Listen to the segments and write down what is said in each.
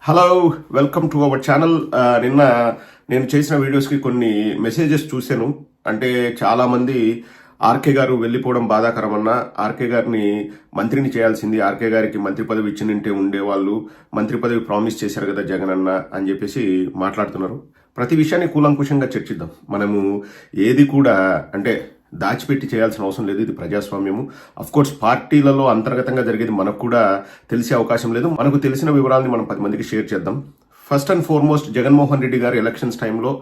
Hello, welcome to our channel. నిన్న నేను చేసిన వీడియోస్కి కొన్ని మెసేజెస్ చూశాను. అంటే చాలామంది ఆర్కే గారు వెళ్ళిపోవడం బాధాకరమన్నా, ఆర్కే గారిని మంత్రిని చేయాల్సింది, ఆర్కే గారికి మంత్రి పదవి ఇచ్చినంటే ఉండేవాళ్ళు, మంత్రి పదవి ప్రామిస్ చేశారు కదా జగన్ అన్న అని చెప్పేసి మాట్లాడుతున్నారు. ప్రతి విషయాన్ని కూలంకుషంగా చర్చిద్దాం. మనము ఏది కూడా అంటే దాచిపెట్టి చేయాల్సిన అవసరం లేదు. ఇది ప్రజాస్వామ్యము. అఫ్ కోర్స్ పార్టీలలో అంతర్గతంగా జరిగేది మనకు కూడా తెలిసే అవకాశం లేదు. మనకు తెలిసిన వివరాలని మనం 10 మందికి షేర్ చేద్దాం. First and foremost, Jaganmohan Reddy గారు ఎలక్షన్స్ టైంలో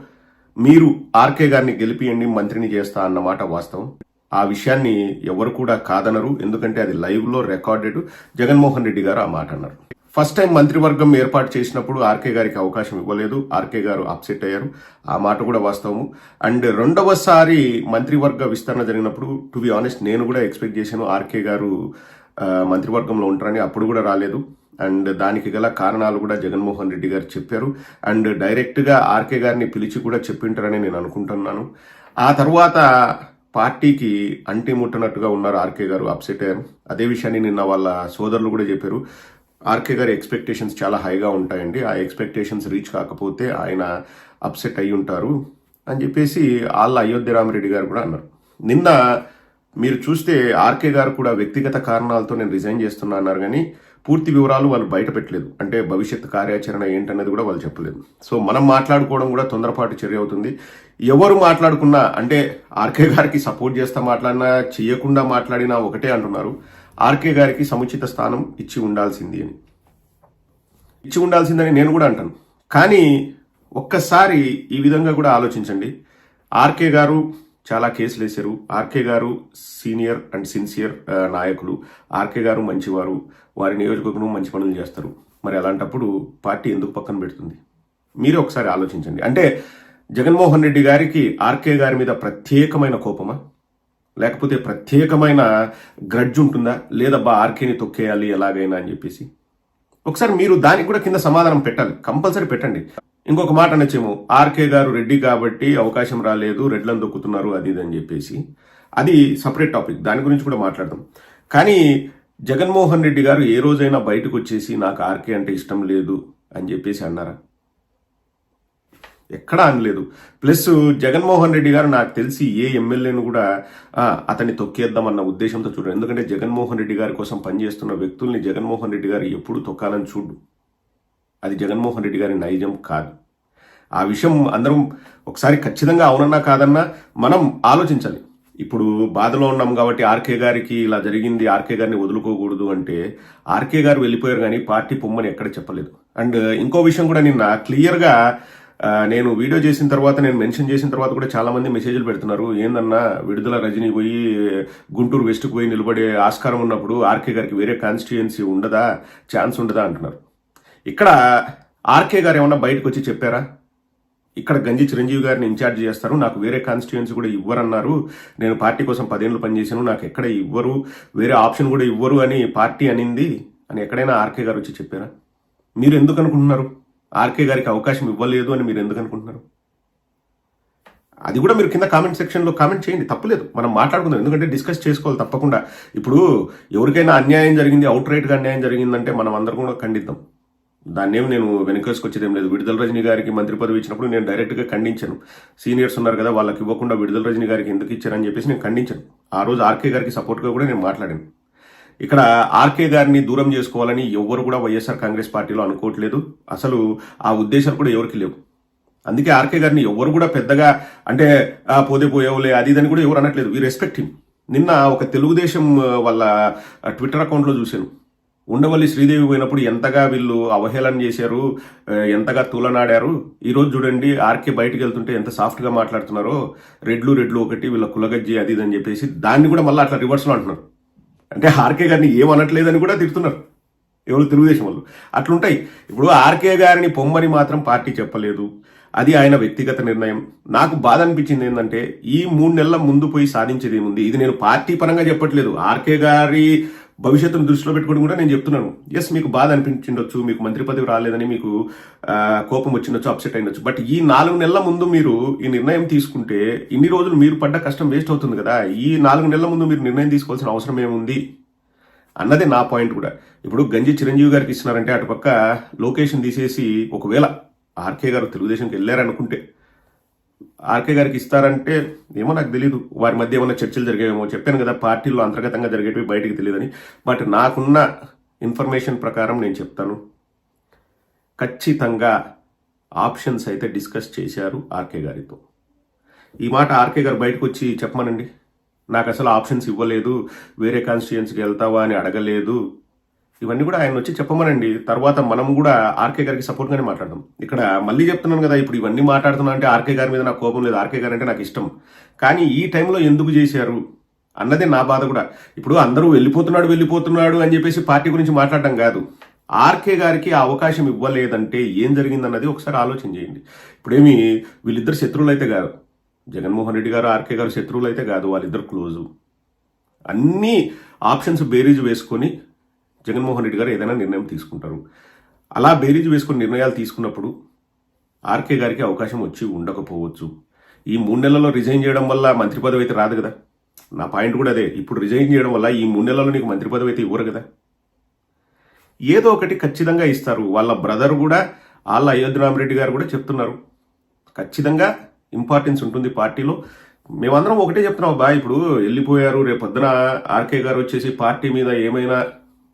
మీరు ఆర్కే గారిని గెలిపియండి, మంత్రిని చేస్తా అన్నమాట వాస్తవం. ఆ విషయాన్ని ఎవరు కూడా కాదనరు, ఎందుకంటే అది లైవ్ లో రికార్డెడ్. జగన్మోహన్ రెడ్డి గారు ఆ మాట అన్నారు. ఫస్ట్ టైం మంత్రివర్గం ఏర్పాటు చేసినప్పుడు ఆర్కే గారికి అవకాశం ఇవ్వలేదు, ఆర్కే గారు అప్సెట్ అయ్యారు. ఆ మాట కూడా వాస్తవము. అండ్ రెండవసారి మంత్రివర్గ విస్తరణ జరిగినప్పుడు టు బి ఆనెస్ట్ నేను కూడా ఎక్స్పెక్ట్ చేశాను ఆర్కే గారు మంత్రివర్గంలో ఉంటారని. అప్పుడు కూడా రాలేదు. అండ్ దానికి గల కారణాలు కూడా జగన్మోహన్ రెడ్డి గారు చెప్పారు. అండ్ డైరెక్ట్గా ఆర్కే గారిని పిలిచి కూడా చెప్పింటారని నేను అనుకుంటున్నాను. ఆ తర్వాత పార్టీకి అంటిముట్టనట్టుగా ఉన్నారు ఆర్కే గారు, అప్సెట్ అయ్యారు. అదే విషయాన్ని నిన్న వాళ్ళ సోదరులు కూడా చెప్పారు. ఆర్కే గారి ఎక్స్పెక్టేషన్స్ చాలా హైగా ఉంటాయండి, ఆ ఎక్స్పెక్టేషన్స్ రీచ్ కాకపోతే ఆయన అప్సెట్ అయి ఉంటారు అని చెప్పేసి వాళ్ళ అయోధ్య రామిరెడ్డి గారు కూడా అన్నారు. నిన్న మీరు చూస్తే ఆర్కే గారు కూడా వ్యక్తిగత కారణాలతో నేను రిజైన్ చేస్తున్నా అన్నారు, కానీ పూర్తి వివరాలు వాళ్ళు బయట పెట్టలేదు. అంటే భవిష్యత్ కార్యాచరణ ఏంటనేది కూడా వాళ్ళు చెప్పలేదు. సో మనం మాట్లాడుకోవడం కూడా తొందరపాటు చర్య అవుతుంది. ఎవరు మాట్లాడుకున్నా అంటే ఆర్కే గారికి సపోర్ట్ చేస్తా మాట్లాడినా, చేయకుండా మాట్లాడినా ఒకటే అంటున్నారు, ఆర్కే గారికి సముచిత స్థానం ఇచ్చి ఉండాల్సిందని నేను కూడా అంటాను. కానీ ఒక్కసారి ఈ విధంగా కూడా ఆలోచించండి. ఆర్కే గారు చాలా కేసులు వేశారు. ఆర్కే గారు సీనియర్ అండ్ సిన్సియర్ నాయకులు. ఆర్కే గారు మంచివారు, వారి నియోజకవర్గం మంచి పనులు చేస్తారు. మరి అలాంటప్పుడు పార్టీ ఎందుకు పక్కన పెడుతుంది? మీరే ఒకసారి ఆలోచించండి. అంటే జగన్మోహన్ రెడ్డి గారికి ఆర్కే గారి మీద ప్రత్యేకమైన కోపమా, లేకపోతే ప్రత్యేకమైన గ్రడ్జ్ ఉంటుందా, లేదబ్బా ఆర్కేని తొక్కేయాలి ఎలాగైనా అని చెప్పేసి ఒకసారి మీరు దానికి కూడా కింద సమాధానం పెట్టాలి, కంపల్సరీ పెట్టండి. ఇంకొక మాట అనొచ్చేమో, ఆర్కే గారు రెడ్డి కాబట్టి అవకాశం రాలేదు, రెడ్లను దొక్కుతున్నారు అది ఇది అని చెప్పేసి. అది సపరేట్ టాపిక్, దాని గురించి కూడా మాట్లాడదాం. కానీ జగన్మోహన్ రెడ్డి గారు ఏ రోజైనా బయటకు వచ్చేసి నాకు ఆర్కే అంటే ఇష్టం లేదు అని చెప్పేసి అన్నారా? ఎక్కడా అనలేదు. ప్లస్ జగన్మోహన్ రెడ్డి గారు నాకు తెలిసి ఏ ఎమ్మెల్యేను కూడా అతన్ని తొక్కేద్దామన్న ఉద్దేశంతో చూడరు. ఎందుకంటే జగన్మోహన్ రెడ్డి గారి కోసం పనిచేస్తున్న వ్యక్తుల్ని జగన్మోహన్ రెడ్డి గారు ఎప్పుడు తొక్కాలని చూడు. అది జగన్మోహన్ రెడ్డి గారి నైజం కాదు. ఆ విషయం అందరం ఒకసారి ఖచ్చితంగా అవునన్నా కాదన్నా మనం ఆలోచించాలి. ఇప్పుడు బాధలో ఉన్నాం కాబట్టి ఆర్కే గారికి ఇలా జరిగింది, ఆర్కే గారిని వదులుకోకూడదు అంటే ఆర్కే గారు వెళ్ళిపోయారు, కానీ పార్టీ పొమ్మని ఎక్కడ చెప్పలేదు. అండ్ ఇంకో విషయం కూడా నిన్న క్లియర్గా నేను వీడియో చేసిన తర్వాత, నేను మెన్షన్ చేసిన తర్వాత కూడా చాలా మంది మెసేజ్లు పెడుతున్నారు. ఏందన్నా విడుదల రజనీ పోయి గుంటూరు వెస్ట్కి పోయి నిలబడే ఆస్కారం ఉన్నప్పుడు ఆర్కే గారికి వేరే కాన్స్టిట్యుయెన్సీ ఉండదా, ఛాన్స్ ఉండదా అంటున్నారు. ఇక్కడ ఆర్కే గారు ఏమన్నా బయటకు వచ్చి చెప్పారా? ఇక్కడ గంజి చిరంజీవి గారిని ఇన్ఛార్జ్ చేస్తారు, నాకు వేరే కాన్స్టిట్యుయెన్సీ కూడా ఇవ్వరన్నారు, నేను పార్టీ కోసం 10 ఏళ్ళు పనిచేశాను, నాకు ఎక్కడ ఇవ్వరు, వేరే ఆప్షన్ కూడా ఇవ్వరు అని పార్టీ అనింది అని ఎక్కడైనా ఆర్కే గారు వచ్చి చెప్పారా? మీరు ఎందుకు అనుకుంటున్నారు ఆర్కే గారికి అవకాశం ఇవ్వలేదు అని? మీరు ఎందుకు అనుకుంటున్నారు? అది కూడా మీరు కింద కామెంట్ సెక్షన్లో కామెంట్ చేయండి, తప్పులేదు, మనం మాట్లాడుకుందాం. ఎందుకంటే డిస్కస్ చేసుకోవాలి తప్పకుండా. ఇప్పుడు ఎవరికైనా అన్యాయం జరిగింది, అవుట్ రైట్గా అన్యాయం జరిగిందంటే మనం అందరం కూడా ఖండిద్దాం. దాన్నేం నేను వెనకేసుకొచ్చేదేం లేదు. విడుదల రజనీ గారికి మంత్రి పదవి ఇచ్చినప్పుడు నేను డైరెక్ట్గా ఖండించాను. సీనియర్స్ ఉన్నారు కదా, వాళ్ళకి ఇవ్వకుండా విడుదల రజనీ గారికి ఎందుకు ఇచ్చారని చెప్పేసి నేను ఖండించాను. ఆ రోజు ఆర్కే గారికి సపోర్ట్గా కూడా నేను మాట్లాడాను. ఇక్కడ ఆర్కే గారిని దూరం చేసుకోవాలని ఎవరు కూడా వైఎస్ఆర్ కాంగ్రెస్ పార్టీలో అనుకోవట్లేదు. అసలు ఆ ఉద్దేశాలు కూడా ఎవరికి లేవు. అందుకే ఆర్కే గారిని ఎవరు కూడా పెద్దగా అంటే పోతే పోయేవులే అది ఇదని కూడా ఎవరు అనట్లేదు. We respect him. నిన్న ఒక తెలుగుదేశం వాళ్ళ ట్విట్టర్ అకౌంట్లో చూశాను, ఉండవల్లి శ్రీదేవి పోయినప్పుడు ఎంతగా వీళ్ళు అవహేళన చేశారు, ఎంతగా తూలనాడారు. ఈరోజు చూడండి ఆర్కే బయటకు వెళ్తుంటే ఎంత సాఫ్ట్గా మాట్లాడుతున్నారో, రెడ్లు ఒకటి వీళ్ళ కులగజ్జి అది ఇది అని చెప్పేసి దాన్ని కూడా మళ్ళీ అట్లా రివర్స్లో అంటున్నారు. అంటే ఆర్కే గారిని ఏమనట్లేదని కూడా తిడుతున్నారు ఎవరు, తెలుగుదేశం వాళ్ళు. అట్లుంటాయి. ఇప్పుడు ఆర్కే గారిని పొమ్మని మాత్రం పార్టీ చెప్పలేదు, అది ఆయన వ్యక్తిగత నిర్ణయం. నాకు బాధ అనిపించింది ఏంటంటే ఈ 3 నెలల ముందు పోయి సాధించేది ఏముంది. ఇది నేను పార్టీ పరంగా చెప్పట్లేదు, ఆర్కే గారి భవిష్యత్తును దృష్టిలో పెట్టుకుని కూడా నేను చెప్తున్నాను. ఎస్, మీకు బాధ అనిపించిండొచ్చు, మీకు మంత్రి పదవి రాలేదని మీకు కోపం వచ్చిండొచ్చు, అప్సెట్ అయినొచ్చు. బట్ ఈ 4 నెలల ముందు మీరు ఈ నిర్ణయం తీసుకుంటే ఇన్ని రోజులు మీరు పడ్డ కష్టం వేస్ట్ అవుతుంది కదా. ఈ 4 నెలల ముందు మీరు నిర్ణయం తీసుకోవాల్సిన అవసరం ఏముంది? అన్నది నా పాయింట్ కూడా. ఇప్పుడు గంజి చిరంజీవి గారికి ఇస్తున్నారంటే అటుపక్క లోకేషన్ తీసేసి ఒకవేళ ఆర్కే గారు తెలుగుదేశంకి వెళ్ళారనుకుంటే ఆర్కే గారికి ఇస్తారంటే ఏమో నాకు తెలియదు, వారి మధ్య ఏమైనా చర్చలు జరిగేమో. చెప్పాను కదా పార్టీలో అంతర్గతంగా జరిగేటివి బయటికి తెలియదని. బట్ నాకున్న ఇన్ఫర్మేషన్ ప్రకారం నేను చెప్తాను, ఖచ్చితంగా ఆప్షన్స్ అయితే డిస్కస్ చేశారు ఆర్కే గారితో. ఈ మాట ఆర్కే గారు బయటకు వచ్చి చెప్పమనండి, నాకు అసలు ఆప్షన్స్ ఇవ్వలేదు, వేరే కాన్స్టిట్యుయెన్సీకి వెళ్తావా అని అడగలేదు, ఇవన్నీ కూడా ఆయన వచ్చి చెప్పమనండి. తర్వాత మనం కూడా ఆర్కే గారికి సపోర్ట్గానే మాట్లాడదాం. ఇక్కడ మళ్ళీ చెప్తున్నాను కదా, ఇప్పుడు ఇవన్నీ మాట్లాడుతున్నా అంటే ఆర్కే గారి మీద నాకు కోపం లేదు, ఆర్కే గారు అంటే నాకు ఇష్టం. కానీ ఈ టైంలో ఎందుకు చేశారు అన్నదే నా బాధ కూడా. ఇప్పుడు అందరూ వెళ్ళిపోతున్నాడు అని చెప్పేసి పార్టీ గురించి మాట్లాడడం కాదు. ఆర్కే గారికి ఆ అవకాశం ఇవ్వలేదంటే ఏం జరిగిందన్నది ఒకసారి ఆలోచన చేయండి. ఇప్పుడేమి వీళ్ళిద్దరు శత్రువులు అయితే కాదు, జగన్మోహన్ రెడ్డి గారు ఆర్కే గారు శత్రువులు అయితే కాదు, వాళ్ళిద్దరు క్లోజు. అన్ని ఆప్షన్స్ బేరీజు వేసుకొని జగన్మోహన్ రెడ్డి గారు ఏదైనా నిర్ణయం తీసుకుంటారు. అలా బేరీజు వేసుకుని నిర్ణయాలు తీసుకున్నప్పుడు ఆర్కే గారికి అవకాశం వచ్చి ఉండకపోవచ్చు. ఈ 3 నెలల్లో రిజైన్ చేయడం వల్ల మంత్రి పదవి అయితే రాదు కదా. నా పాయింట్ కూడా అదే. ఇప్పుడు రిజైన్ చేయడం వల్ల ఈ 3 నెలల్లో నీకు మంత్రి పదవి అయితే ఇవ్వరు కదా. ఏదో ఒకటి ఖచ్చితంగా ఇస్తారు. వాళ్ళ బ్రదర్ కూడా, వాళ్ళ అయోధ్య రామరెడ్డి గారు కూడా చెప్తున్నారు, ఖచ్చితంగా ఇంపార్టెన్స్ ఉంటుంది పార్టీలో. మేమందరం ఒకటే చెప్తున్నాం అబ్బా, ఇప్పుడు వెళ్ళిపోయారు, రేపొద్దున ఆర్కే గారు వచ్చేసి పార్టీ మీద ఏమైనా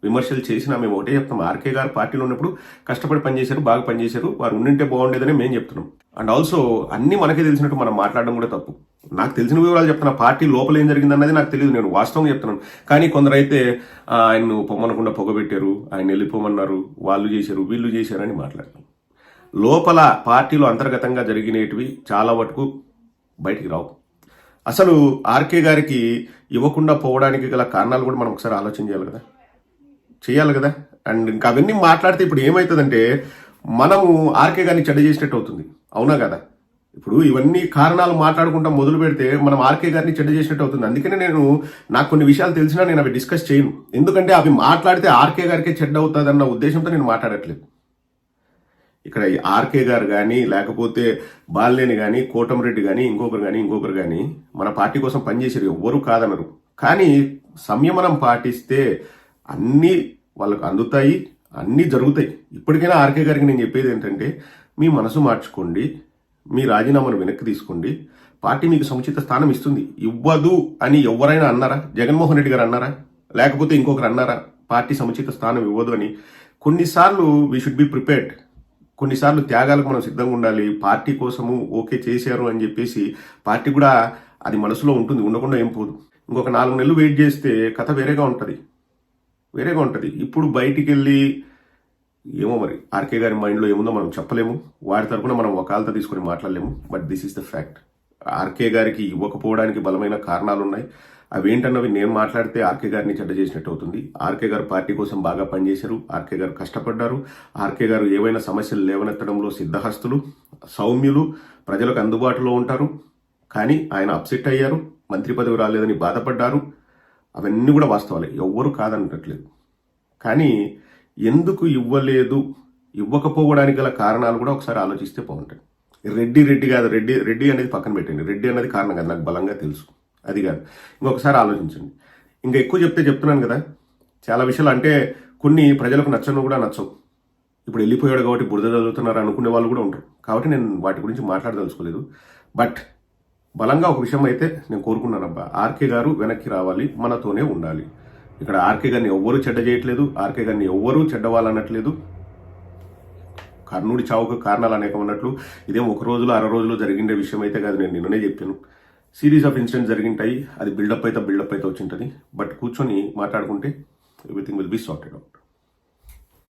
విమర్శలు చేసినా మేము ఒకటే చెప్తాం, ఆర్కే గారు పార్టీలో ఉన్నప్పుడు కష్టపడి పనిచేశారు, బాగా పనిచేశారు, వారు ఉండింటే బాగుండేదని మేము చెప్తున్నాం. అండ్ ఆల్సో అన్ని మనకే తెలిసినట్టు మనం మాట్లాడడం కూడా తప్పు. నాకు తెలిసిన వివరాలు చెప్తున్నా, పార్టీ లోపల ఏం జరిగిందన్నది నాకు తెలియదు, నేను వాస్తవంగా చెప్తున్నాను. కానీ కొందరైతే ఆయన్ను పొమ్మనకుండా పొగబెట్టారు, ఆయన వెళ్ళిపోమన్నారు, వాళ్ళు చేశారు, వీళ్ళు చేశారు అని మాట్లాడతాం. లోపల పార్టీలో అంతర్గతంగా జరిగినవి చాలా వరకు బయటికి రావు. అసలు ఆర్కే గారికి ఇవ్వకుండా పోవడానికి గల కారణాలు కూడా మనం ఒకసారి ఆలోచన చేయాలి కదా. అండ్ ఇంకా అవన్నీ మాట్లాడితే ఇప్పుడు ఏమవుతుందంటే మనము ఆర్కే గారిని చెడ్డ చేసినట్టు అవుతుంది, అవునా కదా. ఇప్పుడు ఇవన్నీ కారణాలు మాట్లాడుకుంటా మొదలు పెడితే మనం ఆర్కే గారిని చెడ్డ చేసినట్టు అవుతుంది. అందుకనే నాకు కొన్ని విషయాలు తెలిసినా నేను అవి డిస్కస్ చేయను. ఎందుకంటే అవి మాట్లాడితే ఆర్కే గారికే చెడ్డ అవుతుంది అన్న ఉద్దేశంతో నేను మాట్లాడట్లేదు. ఇక్కడ ఆర్కే గారు కానీ, లేకపోతే బాలినేని కానీ, కోటమిరెడ్డి కానీ, ఇంకొకరు కానీ మన పార్టీ కోసం పనిచేసారు, ఎవ్వరూ కాదనరు. కానీ సంయమనం పాటిస్తే అన్నీ వాళ్ళకు అందుతాయి, అన్నీ జరుగుతాయి. ఇప్పటికైనా ఆర్కే గారికి నేను చెప్పేది ఏంటంటే, మీ మనసు మార్చుకోండి, మీ రాజీనామాను వెనక్కి తీసుకోండి, పార్టీ మీకు సముచిత స్థానం ఇస్తుంది. ఇవ్వదు అని ఎవరైనా అన్నారా? జగన్మోహన్ రెడ్డి గారు అన్నారా? లేకపోతే ఇంకొకరు అన్నారా పార్టీ సముచిత స్థానం ఇవ్వదు అని? కొన్నిసార్లు వీ షుడ్ బి ప్రిపేర్డ్. కొన్నిసార్లు త్యాగాలకు మనం సిద్ధంగా ఉండాలి. పార్టీ కోసము ఓకే చేశారు అని చెప్పేసి పార్టీ కూడా అది మనసులో ఉంటుంది, ఉండకుండా ఏం పోదు. ఇంకొక 4 నెలలు వెయిట్ చేస్తే కథ వేరేగా ఉంటుంది. ఇప్పుడు బయటికి వెళ్ళి ఏమో మరి ఆర్కే గారి మైండ్లో ఏముందో మనం చెప్పలేము, వారి తరపున మనం వకాలత తీసుకుని మాట్లాడలేము. But this is the fact. RK గారికి ఇవ్వకపోవడానికి బలమైన కారణాలు ఉన్నాయి. అవేంటన్నవి నేను మాట్లాడితే ఆర్కే గారిని చెడ్డ చేసినట్టు అవుతుంది. ఆర్కే గారు పార్టీ కోసం బాగా పనిచేశారు, ఆర్కే గారు కష్టపడ్డారు, ఆర్కే గారు ఏవైనా సమస్యలు లేవనెత్తడంలో సిద్ధహస్తులు, సౌమ్యులు, ప్రజలకు అందుబాటులో ఉంటారు. కానీ ఆయన అప్సెట్ అయ్యారు, మంత్రి పదవి రాలేదని బాధపడ్డారు. అవన్నీ కూడా వాస్తవాలే, ఎవ్వరూ కాదనట్లేదు. కానీ ఎందుకు ఇవ్వకపోవడానికి గల కారణాలు కూడా ఒకసారి ఆలోచిస్తే బాగుంటాయి. రెడ్డి కాదు, రెడ్డి అనేది పక్కన పెట్టండి. రెడ్డి అనేది కారణం కాదు, నాకు బలంగా తెలుసు, అది కాదు. ఇంకొకసారి ఆలోచించండి. ఇంకా ఎక్కువ చెప్తున్నాను కదా చాలా విషయాలు. అంటే కొన్ని ప్రజలకు నచ్చను కూడా నచ్చవు. ఇప్పుడు వెళ్ళిపోయాడు కాబట్టి బురద చదువుతున్నారు అనుకునే వాళ్ళు కూడా ఉంటారు. కాబట్టి నేను వాటి గురించి మాట్లాడదలుచుకోలేదు. బట్ బలంగా ఒక విషయం అయితే నేను కోరుకున్నానబ్బా, ఆర్కే గారు వెనక్కి రావాలి, మనతోనే ఉండాలి. ఇక్కడ ఆర్కే గారిని ఎవ్వరూ చెడ్డ చేయట్లేదు, ఆర్కే గారిని ఎవ్వరూ చెడ్డవాలన్నట్లేదు. కర్ణుడి చావుకు కారణాలు అనేకం అన్నట్లు ఇదేం 1 రోజులో 6 రోజులు జరిగిండే విషయం అయితే కాదు. నేను నిన్ననే చెప్పాను, సిరీస్ ఆఫ్ ఇన్సిడెంట్స్ జరిగింటాయి. అది బిల్డప్ అయితే వచ్చింటుంది. బట్ కూర్చొని మాట్లాడుకుంటే everything will be sorted out.